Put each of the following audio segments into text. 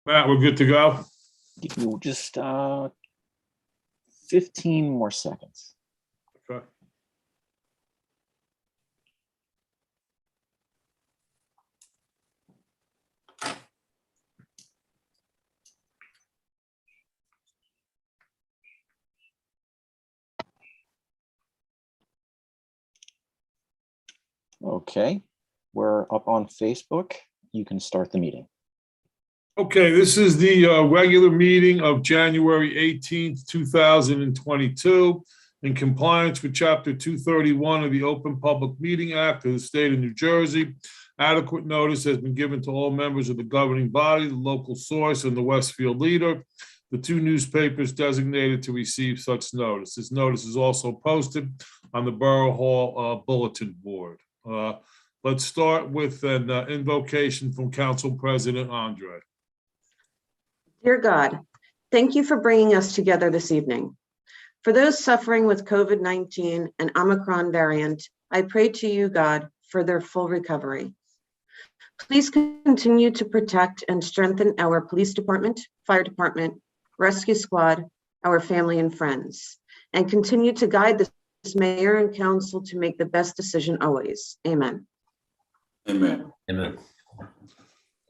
Matt, we're good to go? Give you just 15 more seconds. Okay. Okay, we're up on Facebook. You can start the meeting. Okay, this is the regular meeting of January 18th, 2022. In compliance with Chapter 231 of the Open Public Meeting Act of the State of New Jersey, adequate notice has been given to all members of the governing body, the local source, and the Westfield Leader, the two newspapers designated to receive such notice. This notice is also posted on the Borough Hall bulletin board. Let's start with an invocation from Council President Andre. Dear God, thank you for bringing us together this evening. For those suffering with COVID-19 and Omicron variant, I pray to you, God, for their full recovery. Please continue to protect and strengthen our police department, fire department, rescue squad, our family and friends, and continue to guide this mayor and council to make the best decision always. Amen. Amen. Amen.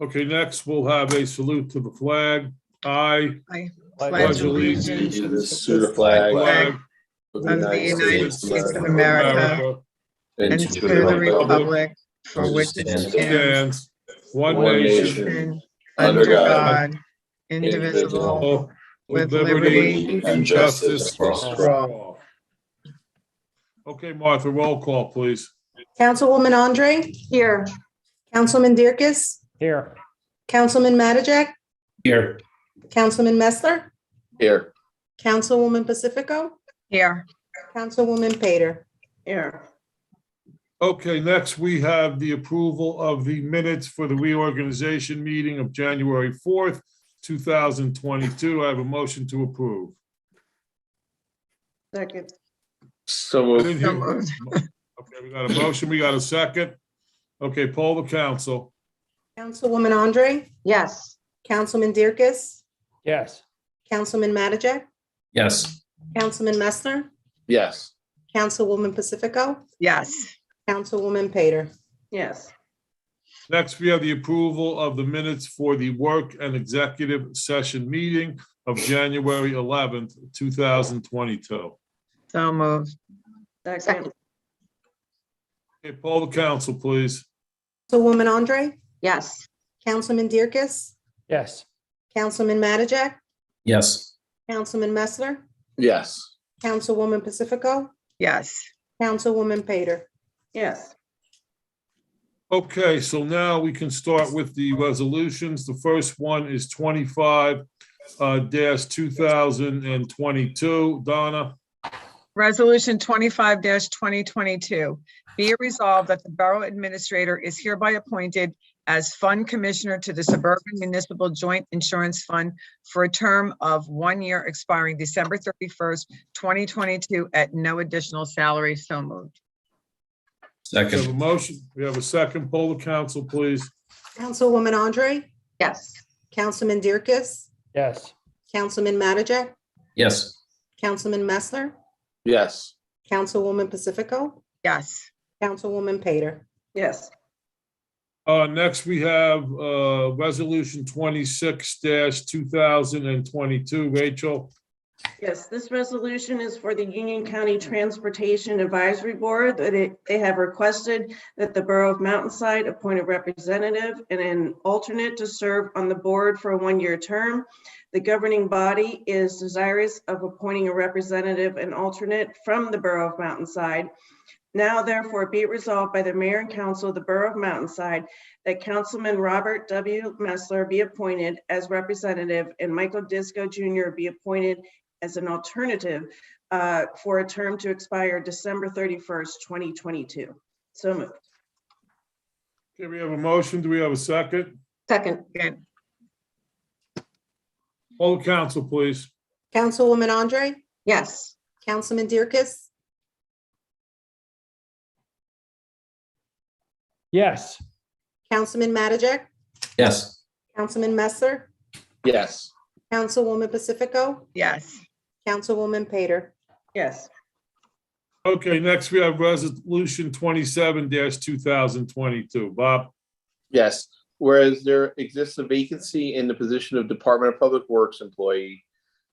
Okay, next we'll have a salute to the flag. I pledge Allegiance to the flag of the United States of America and to the republic for which it stands, one nation, under God, indivisible, with liberty and justice for all. Okay, Martha, roll call, please. Councilwoman Andre, Here. Councilman Dierkes, Here. Councilman Matijak, Here. Councilman Messler, Here. Councilwoman Pacifico, Here. Councilwoman Pater. Here. Okay, next we have the approval of the minutes for the reorganization meeting of January 4th, 2022. I have a motion to approve. Second. So I moved. didn't hear- Okay, we got a motion, we got a second. Okay, poll the council. Councilwoman Andre, Yes. Councilman Dierkes, Yes. Councilman Matijak, Yes. Councilman Messler, Yes. Councilwoman Pacifico, Yes. Councilwoman Pater. Yes. Next, we have the approval of the minutes for the work and executive session meeting of January 11th, 2022. So moved. Second. Okay, poll the council, please. Councilwoman Andre, Yes. Councilman Dierkes, Yes. Councilman Matijak, Yes. Councilman Messler, Yes. Councilwoman Pacifico, Yes. Councilwoman Pater. Yes. Okay, so now we can start with the resolutions. The first one is 25-2022. Donna? Resolution 25-2022. Be it resolved that the Borough Administrator is hereby appointed as Fund Commissioner to the Suburban Municipal Joint Insurance Fund for a term of 1 year expiring December 31st, 2022 at no additional salary. So moved. We have a Second. motion. We have a second. Poll the council, please. Councilwoman Andre, Yes. Councilman Dierkes, Yes. Councilman Matijak, Yes. Councilman Messler, Yes. Councilwoman Pacifico, Yes. Councilwoman Pater. Yes. Next, we have Resolution 26-2022. Rachel? Yes, this resolution is for the Union County Transportation Advisory Board. They have requested that the Borough of Mountainside appoint a representative and an alternate to serve on the board for a 1-year term. The governing body is desirous of appointing a representative and alternate from the Borough of Mountainside. Now, therefore, be it resolved by the Mayor and Council of the Borough of Mountainside that Councilman Robert W. Messler be appointed as representative and Michael Disco Jr. be appointed as an alternative for a term to expire December 31st, 2022. So moved. Okay, we have a motion. Do we have a second? Second. Again, Poll the council, please. Councilwoman Andre, Yes. Councilman Dierkes, Yes. Councilman Mattajak, Yes. Councilman Messler, yes, Councilwoman Pacifico, yes, Councilwoman Pater, Yes. Okay, next we have resolution 27-2022. Bob? yes. Whereas there exists a vacancy in the position of Department of Public Works employee,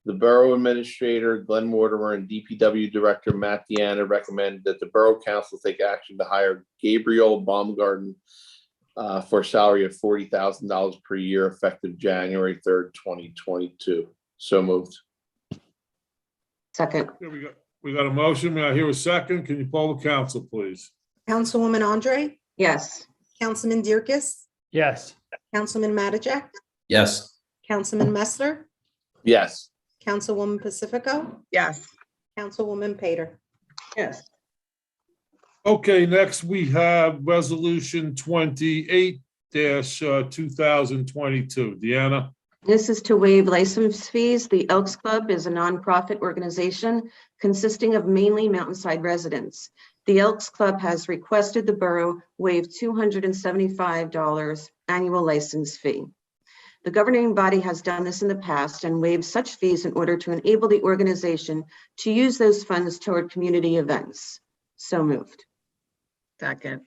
the Borough Administrator Glenn Mortimer and DPW Director Matt Deanna recommend that the Borough Council take action to hire Gabriel Baumgarten for a salary of $40,000 per year effective January 3rd, 2022. So moved. Second. Here we got a motion. May I hear a second? Can you poll the council, please? Councilwoman Andre, Yes. Councilman Dierkes, Yes. Councilman Mattajak, Yes. Councilman Messler, Yes, Councilwoman Pacifico, yes, Councilwoman Pater, Yes. Okay, next we have resolution 28-2022. Deanna? This is to waive license fees. The Elks Club is a nonprofit organization consisting of mainly Mountainside residents. The Elks Club has requested the borough waive $275 annual license fee. The governing body has done this in the past and waived such fees in order to enable the organization to use those funds toward community events. So moved. second,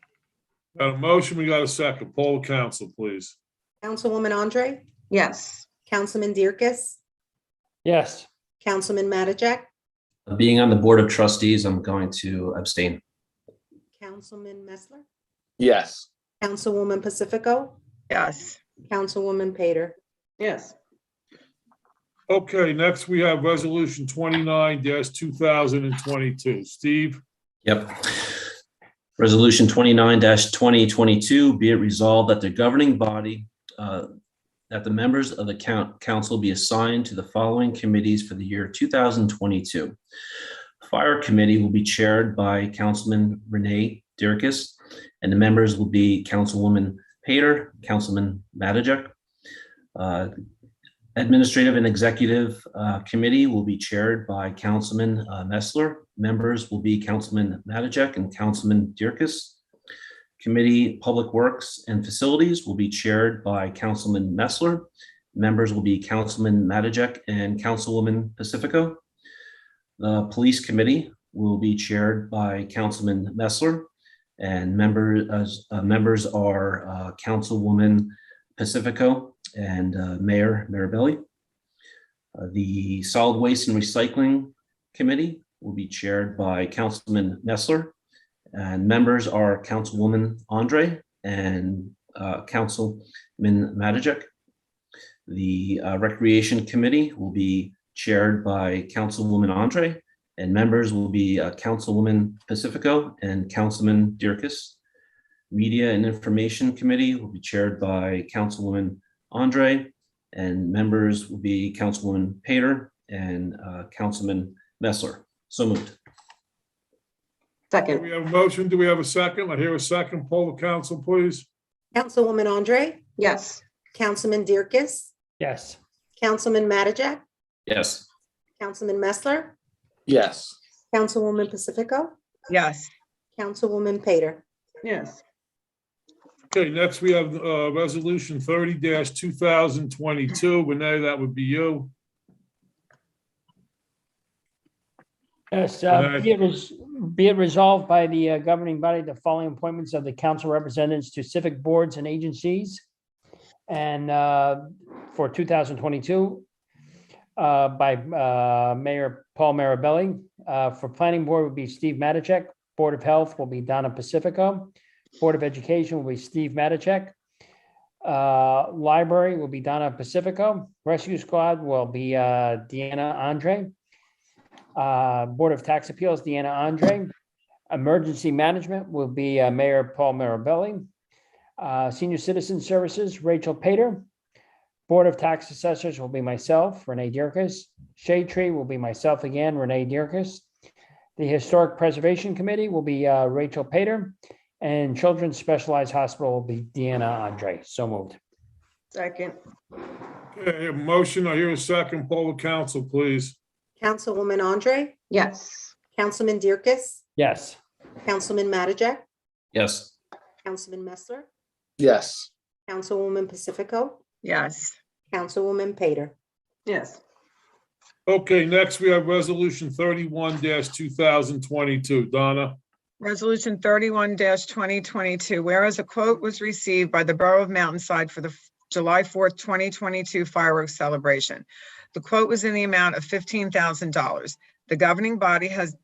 Got a motion. We got a second. Poll the council, please. Councilwoman Andre, Yes. Councilman Dierkes, Yes. Councilman Mattajak, Being on the Board of Trustees, I'm going to abstain. Councilman Messler, yes, Councilwoman Pacifico, yes, Councilwoman Pater, Yes. Okay, next we have resolution 29-2022. Steve? Yep. Resolution 29-2022, be it resolved that the governing body, that the members of the council be assigned to the following committees for the year 2022. Fire Committee will be chaired by Councilman Renee Dierkes, and the members will be Councilwoman Pater, Councilman Mattajak. Administrative and Executive Committee will be chaired by Councilman Messler. Members will be Councilman Mattajak and Councilman Dierkes. Committee Public Works and Facilities will be chaired by Councilman Messler. Members will be Councilman Mattajak and Councilwoman Pacifico. The Police Committee will be chaired by Councilman Messler, and members are Councilwoman Pacifico and Mayor Mirabelli. The Solid Waste and Recycling Committee will be chaired by Councilman Messler, and members are Councilwoman Andre and Councilman Mattajak. The Recreation Committee will be chaired by Councilwoman Andre, and members will be Councilwoman Pacifico and Councilman Dierkes. Media and Information Committee will be chaired by Councilwoman Andre, and members will be Councilwoman Pater and Councilman Messler. So moved. Do Second. we have a motion? Do we have a second? I hear a second. Poll the council, please. Councilwoman Andre, Yes. Councilman Dierkes, Yes. Councilman Mattajak, Yes. Councilman Messler, yes, Councilwoman Pacifico, yes, Councilwoman Pater, Yes. Okay, next we have resolution 30-2022. Renee, that would be you. Yes, Aye. be it resolved by the governing body, the following appointments of the council representatives to civic boards and agencies. And for 2022, by Mayor Paul Mirabelli. For planning board would be Steve Mattajak. Board of Health will be Donna Pacifico. Board of Education will be Steve Mattajak. Library will be Donna Pacifico. Rescue Squad will be Deanna Andre. Board of Tax Appeals, Deanna Andre. Emergency Management will be Mayor Paul Mirabelli. Senior Citizen Services, Rachel Pater. Board of Tax Assessors will be myself, Renee Dierkes. Shade Tree will be myself again, Renee Dierkes. The Historic Preservation Committee will be Rachel Pater. And Children's Specialized Hospital will be Deanna Andre. So moved. Second. Okay, a motion, I hear a second. Poll the council, please. Councilwoman Andre, Yes. Councilman Dirkus, Yes. Councilman Mattajak, Yes. Councilman Messler, yes, Councilwoman Pacifico, yes, Councilwoman Pater. Yes. Okay, next we have Resolution 31-2022. Donna? Resolution 31-2022, whereas a quote was received by the Borough of Mountainside for the July 4th, 2022 fireworks celebration. The quote was in the amount of $15,000. The governing body has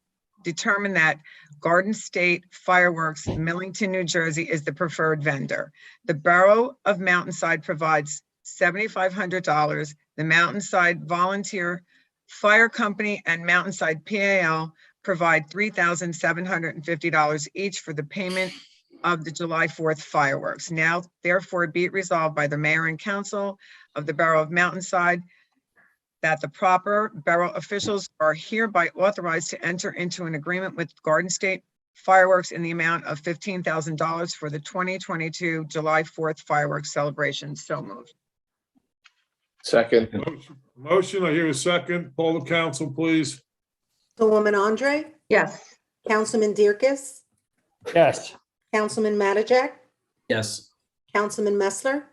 determined that Garden State Fireworks, Millington, New Jersey is the preferred vendor. The Borough of Mountainside provides $7,500. The Mountainside Volunteer Fire Company and Mountainside PAL provide $3,750 each for the payment of the July 4th fireworks. Now, therefore, be it resolved by the mayor and council of the Borough of Mountainside that the proper borough officials are hereby authorized to enter into an agreement with Garden State Fireworks in the amount of $15,000 for the 2022 July 4th fireworks celebration. So moved. second, Motion, I hear a second. Poll the council, please. Councilwoman Andre, Yes. Councilman Dirkus, Yes. Councilman Mattajak, Yes. Councilman Messler,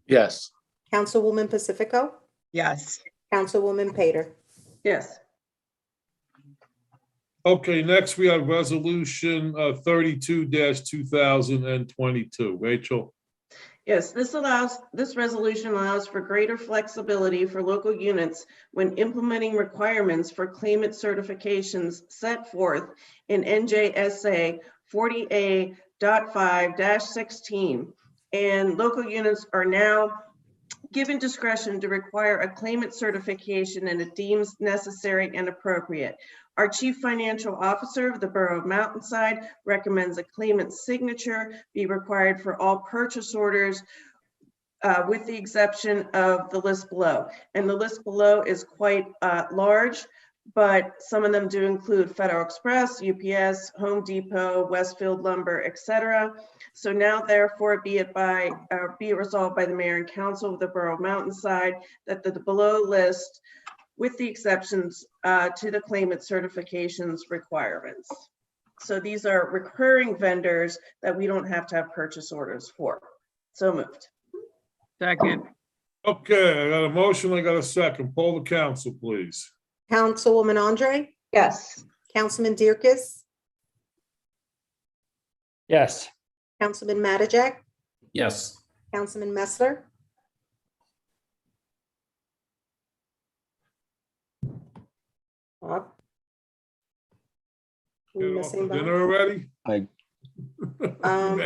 yes, Councilwoman Pacifico, Yes, Councilwoman Pater. Yes. Okay, next we have Resolution 32-2022. Rachel? Yes, this resolution allows for greater flexibility for local units when implementing requirements for claimant certifications set forth in NJSA 40A.5-16. And local units are now given discretion to require a claimant certification and it deems necessary and appropriate. Our Chief Financial Officer of the Borough of Mountainside recommends a claimant's signature be required for all purchase orders with the exception of the list below. And the list below is quite large, but some of them do include Federal Express, UPS, Home Depot, Westfield Lumber, etc. So now therefore be it resolved by the mayor and council of the Borough of Mountainside that the below list with the exceptions to the claimant certifications requirements. So these are recurring vendors that we don't have to have purchase orders for. So moved. second, Okay, I got a motion, I got a second. Poll the council, please. Councilwoman Andre, Yes. Councilman Dirkus, Yes. Councilman Mattajak, Yes. Councilman Messler, Bob? Get We off missing for dinner Bob? already? I, Um,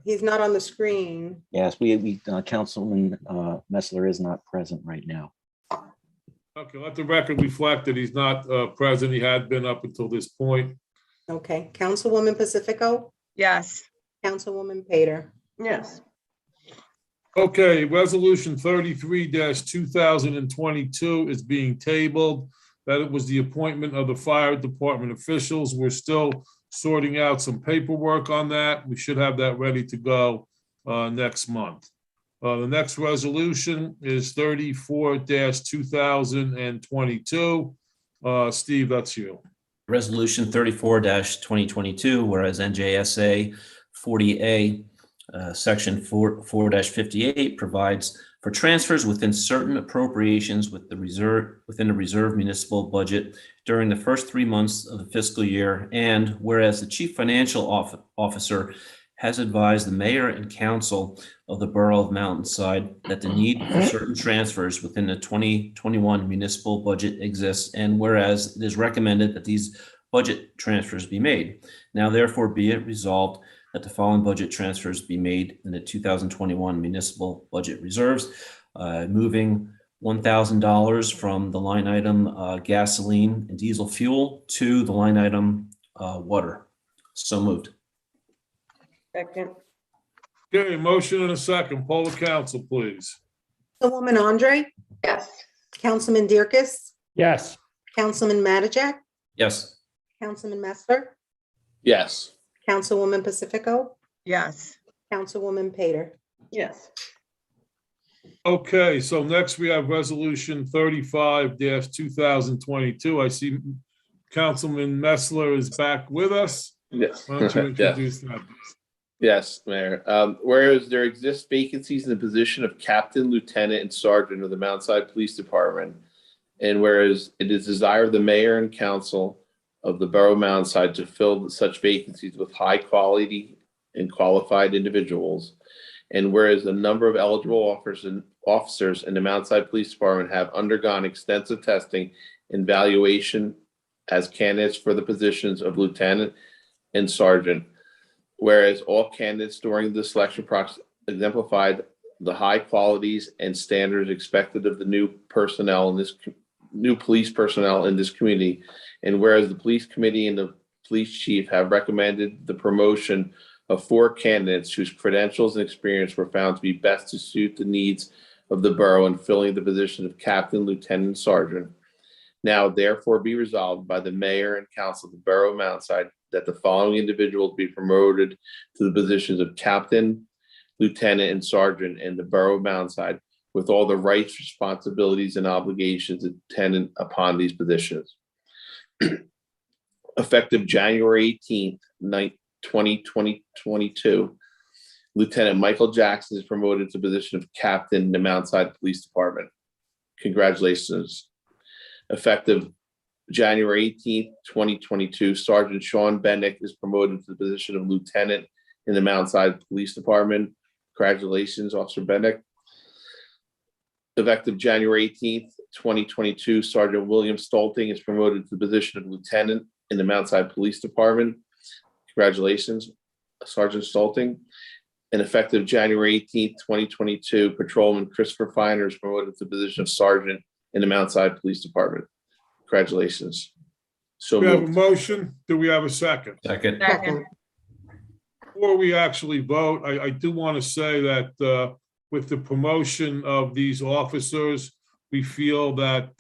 He's not on the screen. yes, Councilman Messler is not present right now. Okay, let the record reflect that he's not present. He had been up until this point. Okay, Councilwoman Pacifico, yes, Councilwoman Pater. Yes. Okay, Resolution 33-2022 is being tabled. That was the appointment of the fire department officials. We're still sorting out some paperwork on that. We should have that ready to go next month. The next resolution is 34-2022. Steve, that's you. Resolution 34-2022, whereas NJSA 40A, Section 4-58 provides for transfers within certain appropriations within the reserve municipal budget during the first 3 months of the fiscal year. And whereas the Chief Financial Officer has advised the mayor and council of the Borough of Mountainside that the need for certain transfers within the 2021 municipal budget exists, and whereas it is recommended that these budget transfers be made. Now therefore be it resolved that the following budget transfers be made in the 2021 municipal budget reserves, moving $1,000 from the line item gasoline and diesel fuel to the line item water. So moved. Second. Okay, motion and a second. Poll the council, please. Councilwoman Andre, Yes. Councilman Dirkus, Yes. Councilman Mattajak, Yes. Councilman Messler, yes, Councilwoman Pacifico, Yes. Councilwoman Pater. Yes. Okay, so next we have Resolution 35-2022. I see Councilman Messler is back with us. Yes. Why don't you Yes. introduce that? Yes, Mayor. Whereas there exist vacancies in the position of captain, lieutenant, and sergeant of the Mountainside Police Department, and whereas it is desire of the mayor and council of the Borough of Mountainside to fill such vacancies with high quality and qualified individuals, and whereas a number of eligible officers in the Mountainside Police Department have undergone extensive testing and evaluation as candidates for the positions of lieutenant and sergeant, whereas all candidates during the selection process exemplified the high qualities and standards expected of the new police personnel in this community, and whereas the police committee and the police chief have recommended the promotion of 4 candidates whose credentials and experience were found to be best to suit the needs of the borough in filling the position of captain, lieutenant, and sergeant. Now therefore be resolved by the mayor and council of the Borough of Mountainside that the following individuals be promoted to the positions of captain, lieutenant, and sergeant in the Borough of Mountainside with all the rights, responsibilities, and obligations attendant upon these positions. Effective January 18th, 2022, Lieutenant Michael Jackson is promoted to the position of captain in the Mountainside Police Department. Congratulations. Effective January 18th, 2022, Sergeant Sean Bennick is promoted to the position of lieutenant in the Mountainside Police Department. Congratulations, Officer Bennick. Effective January 18th, 2022, Sergeant William Stolting is promoted to the position of lieutenant in the Mountainside Police Department. Congratulations, Sergeant Stolting. And effective January 18th, 2022, Patrolman Christopher Finer is promoted to the position of sergeant in the Mountainside Police Department. Congratulations. So We have a moved. motion. Do we have a second? Second. Second. Before we actually vote, I do want to say that with the promotion of these officers, we feel that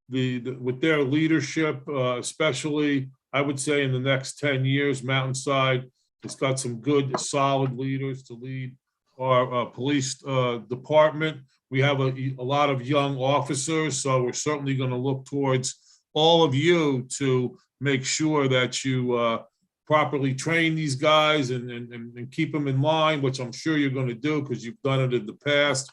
with their leadership, especially, I would say in the next 10 years, Mountainside has got some good, solid leaders to lead our police department. We have a lot of young officers, so we're certainly going to look towards all of you to make sure that you properly train these guys and keep them in line, which I'm sure you're going to do because you've done it in the past.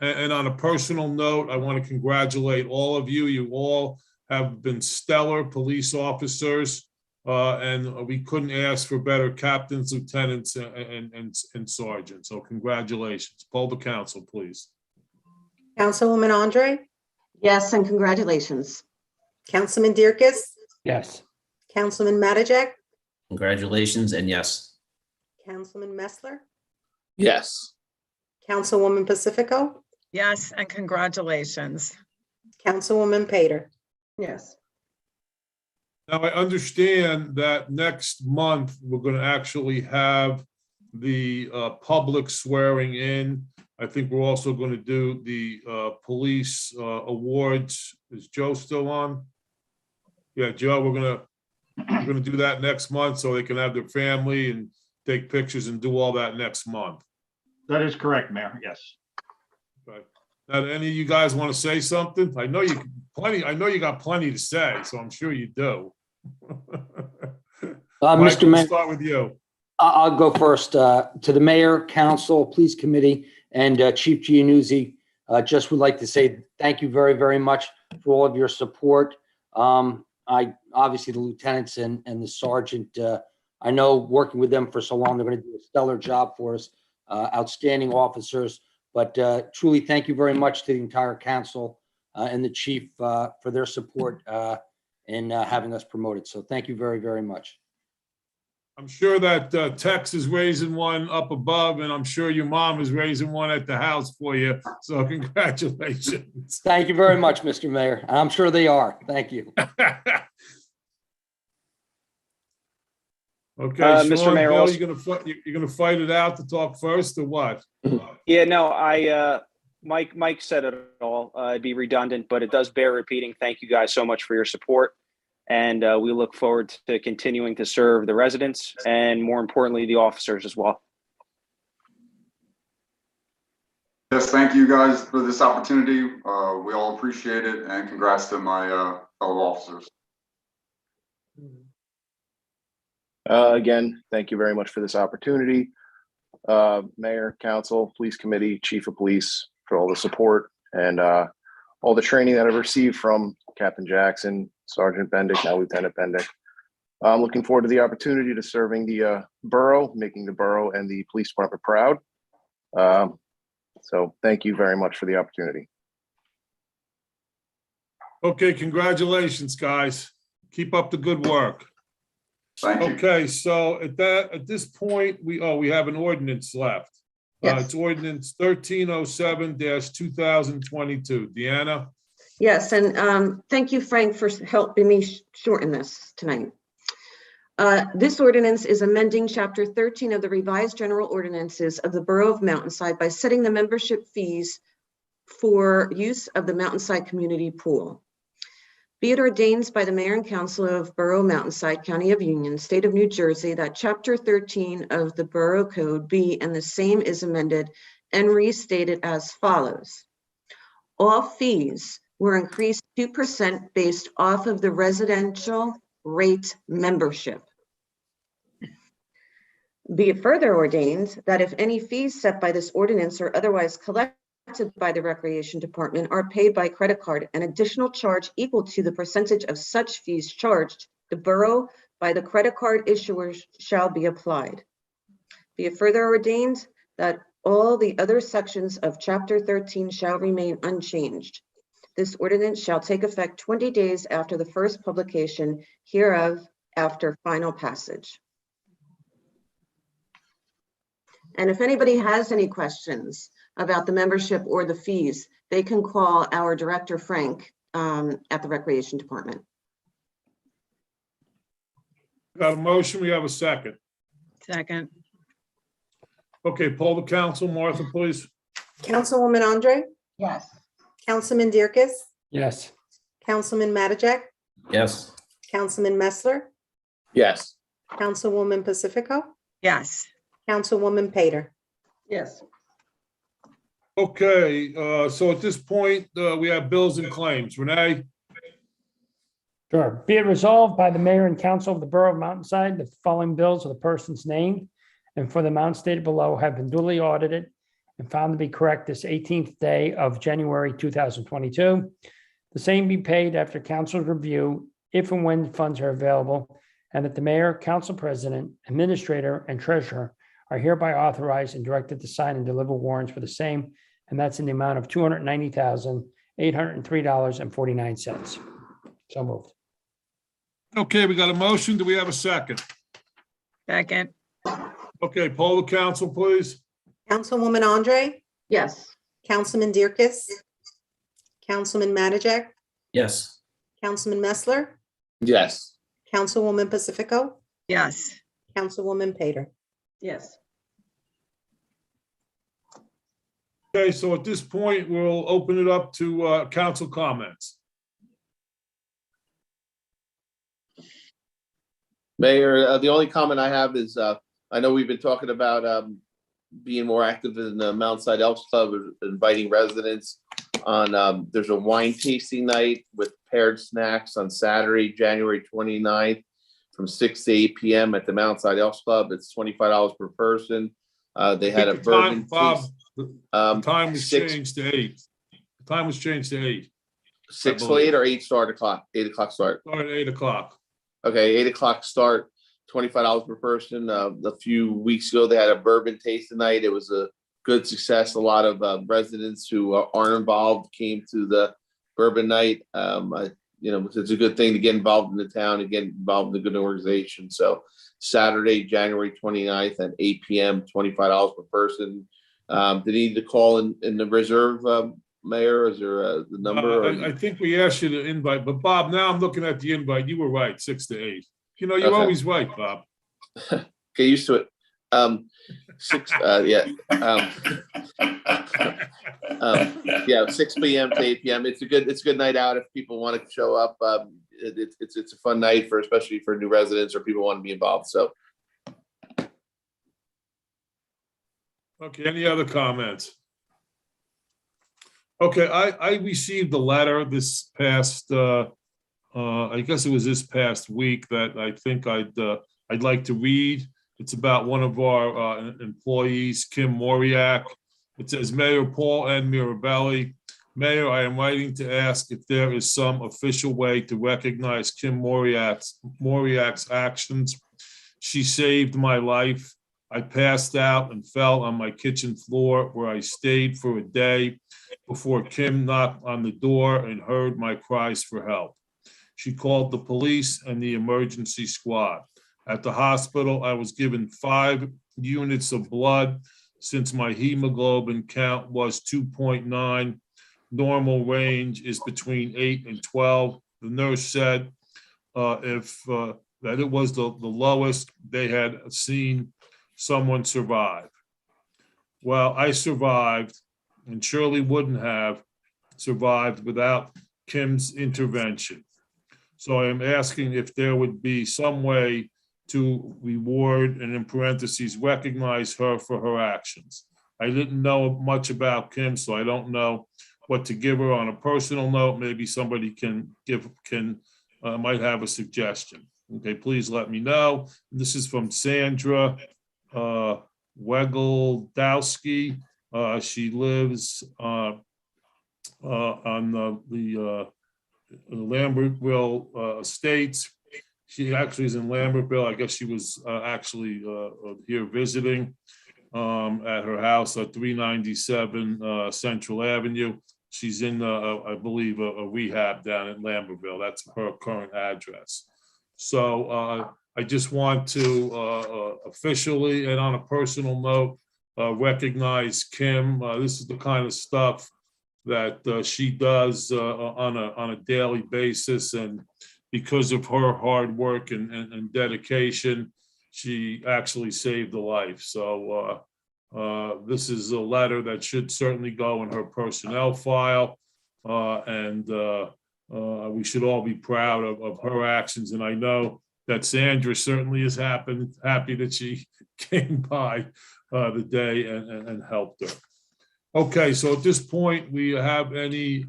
And on a personal note, I want to congratulate all of you. You all have been stellar police officers, and we couldn't ask for better captains, lieutenants, and sergeants. So congratulations. Poll the council, please. Councilwoman Andre, Yes, and congratulations. Councilman Dierkes, Yes. Councilman Mattajak, Congratulations and yes. Councilman Messler, Yes. Councilwoman Pacifico, Yes, and congratulations. Councilwoman Pater. Yes. Now, I understand that next month, we're going to actually have the public swearing in. I think we're also going to do the police awards. Is Joe still on? Yeah, Joe, we're going to do that next month so they can have their family and take pictures and do all that next month. That is correct, Mayor. Yes. Okay. Now, do any of you guys want to say something? I know you got plenty to say, so I'm sure you do. Mike, Mr. we'll Mayor, start with you. I'll go first. To the mayor, council, police committee, and Chief Giannuzzi, just would like to say thank you very, very much for all of your support. Obviously the lieutenants and the sergeant, I know working with them for so long, they're going to do a stellar job for us. Outstanding officers, but truly thank you very much to the entire council and the chief for their support in having us promoted. So thank you very, very much. I'm sure that Tex is raising one up above, and I'm sure your mom is raising one at the house for you. So congratulations. Thank you very much, Mr. Mayor. I'm sure they are. Thank you. Okay, Mr. Sean, Mayor, Bill, also- you're gonna fight it out to talk first, or what? Yeah, no, Mike said it all. It'd be redundant, but it does bear repeating. Thank you guys so much for your support. And we look forward to continuing to serve the residents and, more importantly, the officers as well. Yes, thank you guys for this opportunity. We all appreciate it, and congrats to my fellow officers. Again, thank you very much for this opportunity. Mayor, council, police committee, chief of police, for all the support and all the training that I've received from Captain Jackson, Sergeant Bendick, now Lieutenant Bendick. I'm looking forward to the opportunity to serving the borough, making the borough and the police department proud. So thank you very much for the opportunity. Okay, congratulations, guys. Keep up the good work. Thank you. Okay, so at this point, we have an ordinance left. Yes. It's ordinance 1307-2022. Deanna? Yes, and thank you, Frank, for helping me shorten this tonight. This ordinance is amending Chapter 13 of the revised general ordinances of the Borough of Mountainside by setting the membership fees for use of the Mountainside Community Pool. Be it ordained by the Mayor and Council of Borough Mountainside, County of Union, State of New Jersey, that Chapter 13 of the Borough Code be and the same is amended and restated as follows. All fees were increased 2% based off of the residential rate membership. Be it further ordained that if any fees set by this ordinance or otherwise collected by the Recreation Department are paid by credit card, an additional charge equal to the percentage of such fees charged the borough by the credit card issuers shall be applied. Be it further ordained that all the other sections of Chapter 13 shall remain unchanged. This ordinance shall take effect 20 days after the first publication hereof after final passage. And if anybody has any questions about the membership or the fees, they can call our director, Frank, at the Recreation Department. Got a motion, we have a second. Second. Okay, poll the council. Martha, please. Councilwoman Andre, Yes. Councilman Dierkes, Yes. Councilman Mattajak, Yes. Councilman Messler, Yes. Councilwoman Pacifico, Yes. Councilwoman Pater. Yes. Okay, so at this point, we have bills and claims. Renee? Sure. Be it resolved by the mayor and council of the Borough of Mountainside, the following bills of the persons named and for the amount stated below have been duly audited and found to be correct this 18th day of January 2022. The same be paid after council's review, if and when funds are available, and that the mayor, council president, administrator, and treasurer are hereby authorized and directed to sign and deliver warrants for the same, and that's in the amount of $290,803.49. So moved. Okay, we got a motion. Do we have a second? Second. Okay, poll the council, please. Councilwoman Andre, Yes. Councilman Dierkes, Councilman Mattajak, Yes. Councilman Messler, Yes. Councilwoman Pacifico, Yes. Councilwoman Pater. Yes. Okay, so at this point, we'll open it up to council comments. Mayor, the only comment I have is, I know we've been talking about being more active in the Mountainside Elks Club, inviting residents on, there's a wine tasting night with paired snacks on Saturday, January 29th from 6 to 8 p.m. at the Mountainside Elks Club. It's $25 per person. They had a The time, bourbon Bob, taste. the time was 6 changed to 8. The time was changed to 8. 6 to 8 or 8 start o'clock, 8 o'clock start. Start at 8 o'clock. Okay, 8 o'clock start, $25 per person. A few weeks ago, they had a bourbon tasting night. It was a good success. A lot of residents who aren't involved came to the bourbon night. It's a good thing to get involved in the town and get involved in a good organization. So Saturday, January 29th at 8 p.m., $25 per person. Did you need to call in the reserve, Mayor? Is there the number? I think we asked you to invite, but Bob, now I'm looking at the invite. You were right, 6 to 8. You're Okay. always right, Bob. Get used to it. 6 6 p.m. to 8 p.m. It's a good night out if people want to show up. it's a fun night for, especially for new residents or people who want to be involved. So. Okay, any other comments? Okay, I received a letter this past, I guess it was this past week that I think I'd like to read. It's about one of our employees, Kim Moriak. It says, Mayor Paul N. Mirabelli. Mayor, I am writing to ask if there is some official way to recognize Kim Moriak's actions. She saved my life. I passed out and fell on my kitchen floor where I stayed for a day before Kim knocked on the door and heard my cries for help. She called the police and the emergency squad. At the hospital, I was given 5 units of blood since my hemoglobin count was 2.9. Normal range is between 8 and 12. The nurse said that it was the lowest they had seen someone survive. Well, I survived and surely wouldn't have survived without Kim's intervention. So I am asking if there would be some way to reward and in parentheses, recognize her for her actions. I didn't know much about Kim, so I don't know what to give her on a personal note. Maybe somebody might have a suggestion. Okay, please let me know. This is from Sandra Wegeldowski. She lives on the Lambertville Estates. She actually is in Lambertville. I guess she was actually here visiting at her house at 397 Central Avenue. She's in, I believe, a rehab down in Lambertville. That's her current address. So I just want to officially and on a personal note recognize Kim. This is the kind of stuff that she does on a daily basis, and because of her hard work and dedication, she actually saved a life. So this is a letter that should certainly go in her personnel file, and we should all be proud of her actions. And I know that Sandra certainly is happy that she came by the day and helped her. Okay, so at this point, we have any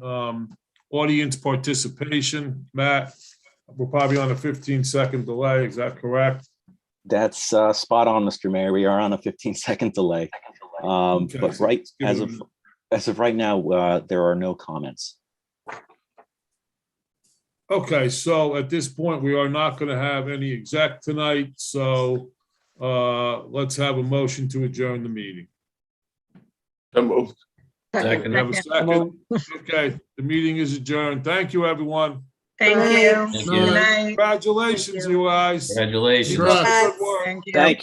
audience participation? Matt, we're probably on a 15-second delay. Is that correct? That's spot on, Mr. Mayor. We are on a 15-second delay. Okay, But as of right now, there are no comments. Okay, so at this point, we are not going to have any exec tonight. So let's have a motion to adjourn the meeting. Moved. We have a second. Okay, the meeting is adjourned. Thank you, everyone. Thank you. Thank Good you. night. Congratulations, you guys. Congratulations. Keep up the good work. Thank you. Thank you.